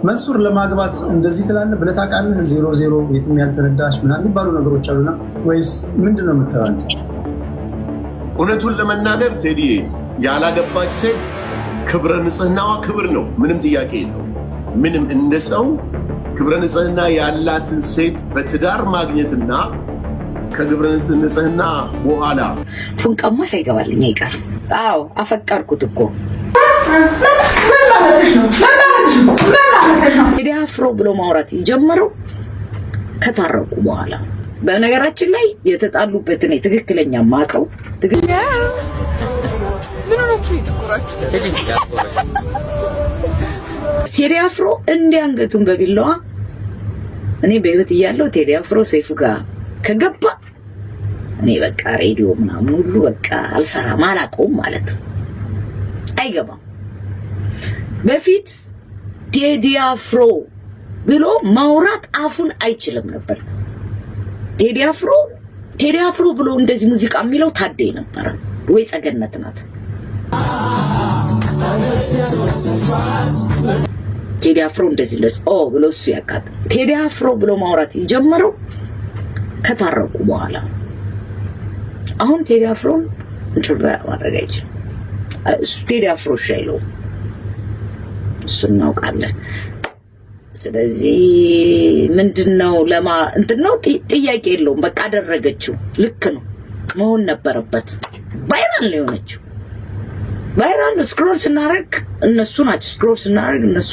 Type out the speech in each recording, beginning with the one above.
መንሱር ለማግባት እንደዚህ ትላለህ ብለህ ታውቃለህ? 00 የትም ያልተነዳሽ ምናምን የሚባሉ ነገሮች አሉና ወይስ ምንድነው የምትለው? እውነቱን ለመናገር ቴዲ ያላገባች ሴት ክብረ ንጽህናዋ ክብር ነው፣ ምንም ጥያቄ የለው። ምንም እንደ ሰው ክብረ ንጽህና ያላትን ሴት በትዳር ማግኘትና ከክብረ ንጽህና በኋላ ፉንቀማ ሳይገባልኝ አይቀርም። አዎ አፈቀርኩት እኮ ቴዲ አፍሮ ብሎ ማውራት ጀመረው ከታረቁ በኋላ። በነገራችን ላይ የተጣሉበትን ትክክለኛ ማቀው ቴዲ አፍሮ እንዲያንገቱን በቢላዋ እኔ በህይወት እያለሁ ቴዲ አፍሮ ሰይፉ ጋር ከገባ እኔ በቃ ሬዲዮ ምናምን ሁሉ በቃ አልሰራም አላውቀውም ማለት ነው። አይገባም። በፊት ቴዲ አፍሮ ብሎ ማውራት አፉን አይችልም ነበር። ቴዲ አፍሮ ብሎ እንደዚህ ሙዚቃ የሚለው ታዴ ነበር ወይ ጸገነት ናት። ቴዲ አፍሮ እንደዚህ ብሎ እሱ ያቃጥ ቴዲ አፍሮ ብሎ ማውራት ጀመረው ከታረቁ በኋላ። አሁን ቴዲ አፍሮ እንትን ማድረግ አይችልም። ቴዲ አፍሮ ሻይለው እሱ እናውቃለን። ስለዚህ ምንድነው እንትን ነው ጥያቄ የለውም። በቃ አደረገችው፣ ልክ ነው መሆን ነበረበት። ቫይራል ነው የሆነችው። ቫይራል ስክሮል ስናደርግ እነሱ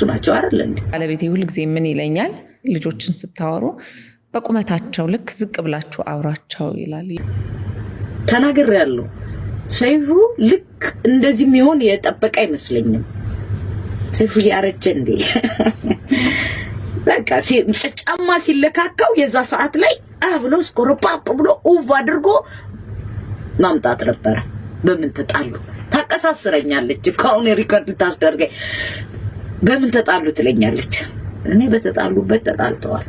ናቸው አይደል እንዴ? ባለቤቴ ሁሉ ጊዜ ምን ይለኛል፣ ልጆችን ስታወሩ በቁመታቸው ልክ ዝቅ ብላችሁ አውራቸው ይላል። ተናግሬያለሁ። ሰይፉ ልክ እንደዚህ የሚሆን የጠበቀ አይመስለኝም። ሰይፉ ያረጀ እንዴ በቃ ጫማ ሲለካካው የዛ ሰዓት ላይ ብሎ ስኮርፓፕ ብሎ ኡቭ አድርጎ ማምጣት ነበር። በምን ተጣሉ? ታቀሳስረኛለች ካሁን ሪከርድ ታስደርገኝ። በምን ተጣሉ ትለኛለች። እኔ በተጣሉበት ተጣልተዋል።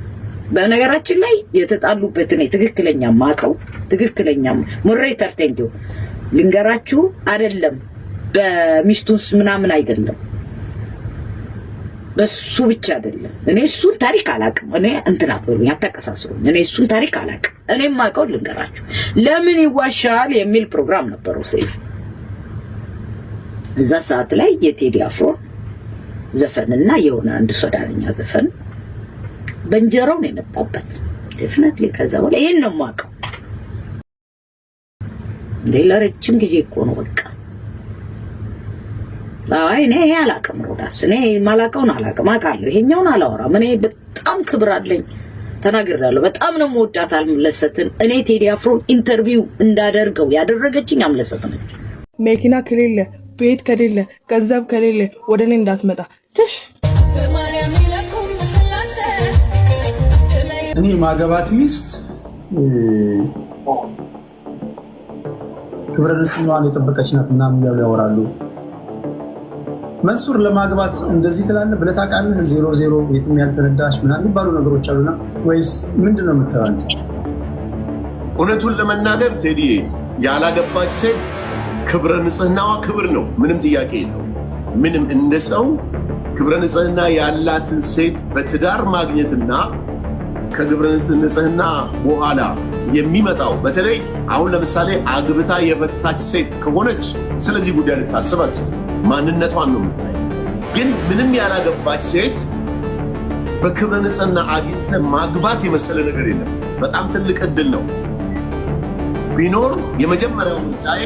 በነገራችን ላይ የተጣሉበትን ትክክለኛ ማቀው ሞሬተር ቴንኪው ልንገራችሁ አይደለም በሚስቱስ ምናምን አይደለም በሱ ብቻ አይደለም። እኔ እሱን ታሪክ አላቅም። እኔ እንትና ብሎኝ አታቀሳስሩኝ። እኔ እሱን ታሪክ አላቅም። እኔም ማቀው ልንገራችሁ። ለምን ይዋሻል የሚል ፕሮግራም ነበረው ሰይፍ። እዛ ሰዓት ላይ የቴዲ አፍሮ ዘፈንና የሆነ አንድ ሶዳንኛ ዘፈን በእንጀራው ነው የመጣበት ዴፊኒትሊ። ከዛ በኋላ ይሄን ነው ማቀው። ለረጅም ጊዜ እኮ ነው በቃ። እኔ አላቅም ሮዳስ፣ እኔ ማላቀውን አላቅም። አውቃለሁ፣ ይሄኛውን አላወራም። እኔ በጣም ክብር አለኝ፣ ተናግሬያለሁ። በጣም ነው የምወዳት አምለሰትን። እኔ ቴዲ አፍሮን ኢንተርቪው እንዳደርገው ያደረገችኝ አምለሰት ነች። መኪና ከሌለ ቤት ከሌለ ገንዘብ ከሌለ ወደ እኔ እንዳትመጣ ትሽ። እኔ ማገባት ሚስት ክብረ ንጽህናዋን የጠበቀች ናት እና የሚያሉ ያወራሉ። መንሱር ለማግባት እንደዚህ ትላለህ ብለህ ታውቃለህ? 00 የትም ያልተነዳሽ ምናምን የሚባሉ ነገሮች አሉና ወይስ ምንድነው የምትለው? እውነቱን ለመናገር ቴዲ ያላገባች ሴት ክብረ ንጽህናዋ ክብር ነው፣ ምንም ጥያቄ የለው። ምንም እንደ ሰው ክብረ ንጽህና ያላትን ሴት በትዳር ማግኘትና ከክብረ ንጽህና በኋላ የሚመጣው በተለይ አሁን ለምሳሌ አግብታ የፈታች ሴት ከሆነች ስለዚህ ጉዳይ ልታስባት ማንነቷን ነው የምታይ። ግን ምንም ያላገባች ሴት በክብረ ንጽህና አግኝተ ማግባት የመሰለ ነገር የለም። በጣም ትልቅ እድል ነው። ቢኖር የመጀመሪያው ምርጫዬ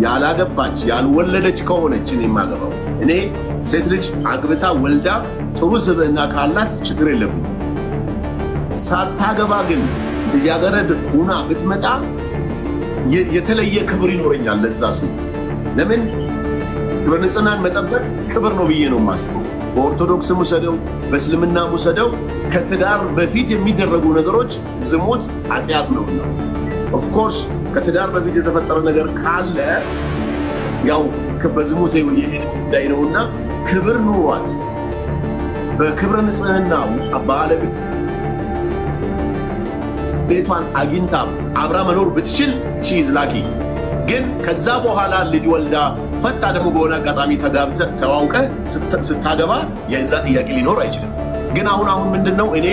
ያላገባች ያልወለደች ከሆነች እኔ የማገባው። እኔ ሴት ልጅ አግብታ ወልዳ ጥሩ ስብዕና ካላት ችግር የለም። ሳታገባ ግን ልጃገረድ ሁና ብትመጣ የተለየ ክብር ይኖረኛል ለዛ ሴት። ለምን? ክብረ ንጽህናን መጠበቅ ክብር ነው ብዬ ነው የማስበው። በኦርቶዶክስ ሙሰደው በእስልምና ሙሰደው ከትዳር በፊት የሚደረጉ ነገሮች ዝሙት ኃጢአት ነውና ኦፍኮርስ ከትዳር በፊት የተፈጠረ ነገር ካለ ያው በዝሙት የሄደ ጉዳይ ነውና ክብር ኑሯት በክብረ ንጽህና ቤቷን አግኝታ አብራ መኖር ብትችል ሺዝ ላኪ። ግን ከዛ በኋላ ልጅ ወልዳ ፈታ ደግሞ በሆነ አጋጣሚ ተጋብተ ተዋውቀ ስታገባ የዛ ጥያቄ ሊኖር አይችልም። ግን አሁን ምንድነው እኔ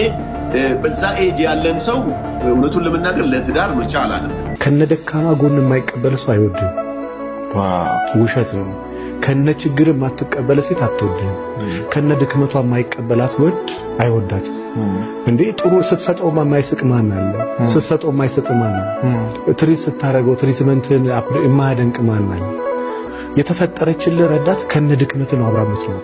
በዛ ኤጅ ያለን ሰው እውነቱን ለመናገር ለትዳር ምርጫ አላለም። ከነደካማ ጎን የማይቀበል ሰው አይወድም። ውሸት ነው። ከነ ችግር የማትቀበለ ሴት አትወድም። ከነ ድክመቷ የማይቀበላት ወድ አይወዳት። እንዴ ጥሩ ስትሰጠው የማይስቅ ማን አለ? ስትሰጠው የማይሰጥ ማን አለ? ትሪት ስታረገው ትሪትመንትን የማያደንቅ ማን አለ? የተፈጠረችልህ ረዳት ከነ ድክመት ነው አብራመት ነው።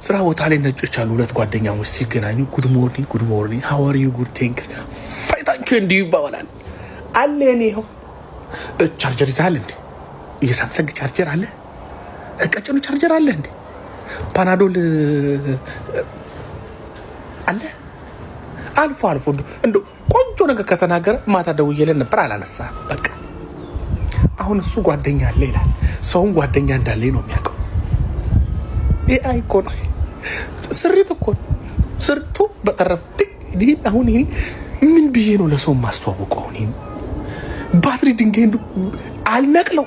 ስራ ቦታ ላይ ነጮች አሉ ሁለት ጓደኛሞች ሲገናኙ ጉድ ሞርኒንግ ሃው አር ዩ ጉድ ቴንክስ ፋይ ታንክ ዩ እንዲህ ይባባላል። አለ እኔ ይኸው ቻርጀር ይዘሃል እንዴ? የሳምሰንግ ቻርጀር አለ? ቀጭኑ ቻርጀር አለ እንዴ? ፓናዶል አለ? አልፎ እንዶ ቆንጆ ነገር ከተናገረ ማታ ደውዬለን ነበር አላነሳ። በቃ አሁን እሱ ጓደኛ አለ ይላል። ሰውን ጓደኛ እንዳለኝ ነው የሚያውቀው። አይ እኮ ነው ስሪት እኮ ስርቱ በቀረብ አሁን ይሄ ምን ብዬ ነው ለሰው ማስተዋወቀው? አሁን ባትሪ ድንጋይ አልነቅለው።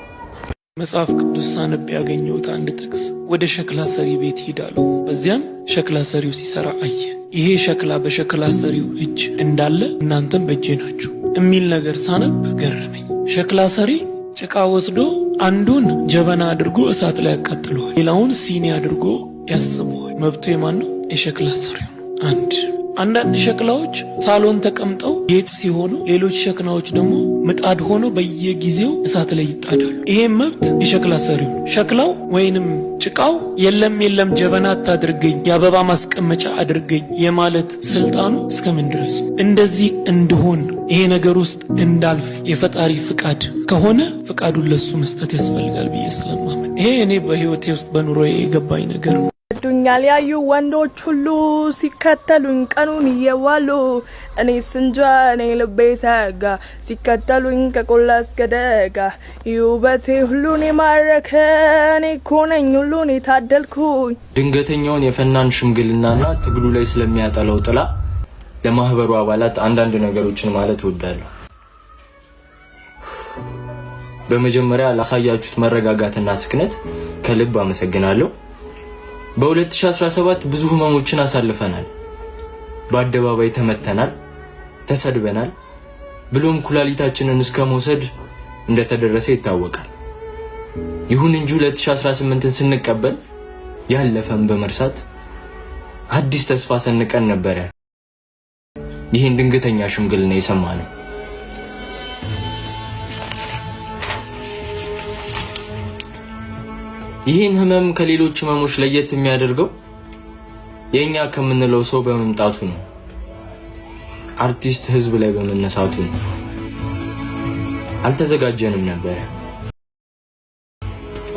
መጽሐፍ ቅዱስ ሳነብ ያገኘሁት አንድ ጥቅስ ወደ ሸክላ ሰሪ ቤት ሄዳለሁ፣ በዚያም ሸክላ ሰሪው ሲሰራ አየ። ይሄ ሸክላ በሸክላ ሰሪው እጅ እንዳለ እናንተም በእጄ ናችሁ የሚል ነገር ሳነብ ገረመኝ። ሸክላ ሰሪ ጭቃ ወስዶ አንዱን ጀበና አድርጎ እሳት ላይ ያቃጥለዋል፣ ሌላውን ሲኒ አድርጎ ያስመዋል። መብቱ የማን ነው? የሸክላ ሰሪው ነው። አንዳንድ ሸክላዎች ሳሎን ተቀምጠው ጌጥ ሲሆኑ፣ ሌሎች ሸክላዎች ደግሞ ምጣድ ሆኖ በየጊዜው እሳት ላይ ይጣዳሉ። ይሄም መብት የሸክላ ሰሪው ነው። ሸክላው ወይንም ጭቃው የለም ጀበና አታድርገኝ፣ የአበባ ማስቀመጫ አድርገኝ የማለት ስልጣኑ እስከምን ድረስ? እንደዚህ እንድሆን ይሄ ነገር ውስጥ እንዳልፍ የፈጣሪ ፍቃድ ከሆነ ፍቃዱን ለሱ መስጠት ያስፈልጋል ብዬ ስለማምን ይሄ እኔ በህይወቴ ውስጥ በኑሮዬ የገባኝ ነገር ነው። ዱኛል ያዩ ወንዶች ሁሉ ሲከተሉኝ ቀኑን እየዋሉ እኔ ስንጃ እኔ ልቤ ሰጋ ሲከተሉኝ ከቆላ እስከ ደጋ ውበቴ ሁሉን የማረከ እኔ እኮ ነኝ ሁሉን የታደልኩኝ። ድንገተኛውን የፈናን ሽምግልናና ትግሉ ላይ ስለሚያጠለው ጥላ ለማህበሩ አባላት አንዳንድ ነገሮችን ማለት እወዳለሁ። በመጀመሪያ ላሳያችሁት መረጋጋትና ስክነት ከልብ አመሰግናለሁ። በ2017 ብዙ ህመሞችን አሳልፈናል። በአደባባይ ተመተናል፣ ተሰድበናል፣ ብሎም ኩላሊታችንን እስከ መውሰድ እንደተደረሰ ይታወቃል። ይሁን እንጂ 2018ን ስንቀበል ያለፈን በመርሳት አዲስ ተስፋ ሰንቀን ነበር ይህን ድንገተኛ ሽምግልና የሰማነው። ይህን ህመም ከሌሎች ህመሞች ለየት የሚያደርገው የኛ ከምንለው ሰው በመምጣቱ ነው። አርቲስት ህዝብ ላይ በመነሳቱ ነው። አልተዘጋጀንም ነበር።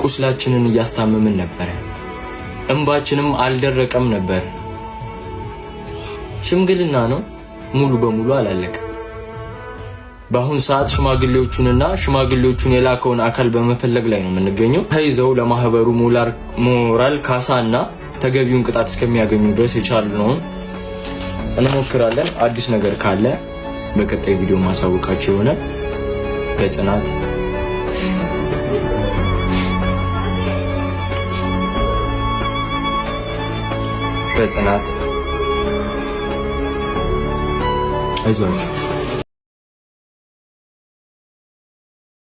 ቁስላችንን እያስታመምን ነበር። እንባችንም አልደረቀም ነበር። ሽምግልና ነው፣ ሙሉ በሙሉ አላለቀ። በአሁን ሰዓት ሽማግሌዎቹን የላከውን አካል በመፈለግ ላይ ነው የምንገኘው። ተይዘው ለማህበሩ ሞራል ካሳና ተገቢውን ቅጣት እስከሚያገኙ ድረስ የቻልነውን እንሞክራለን። አዲስ ነገር ካለ በቀጣይ ቪዲዮ ማሳወቃችሁ ይሆናል። በጽናት አይዟችሁ።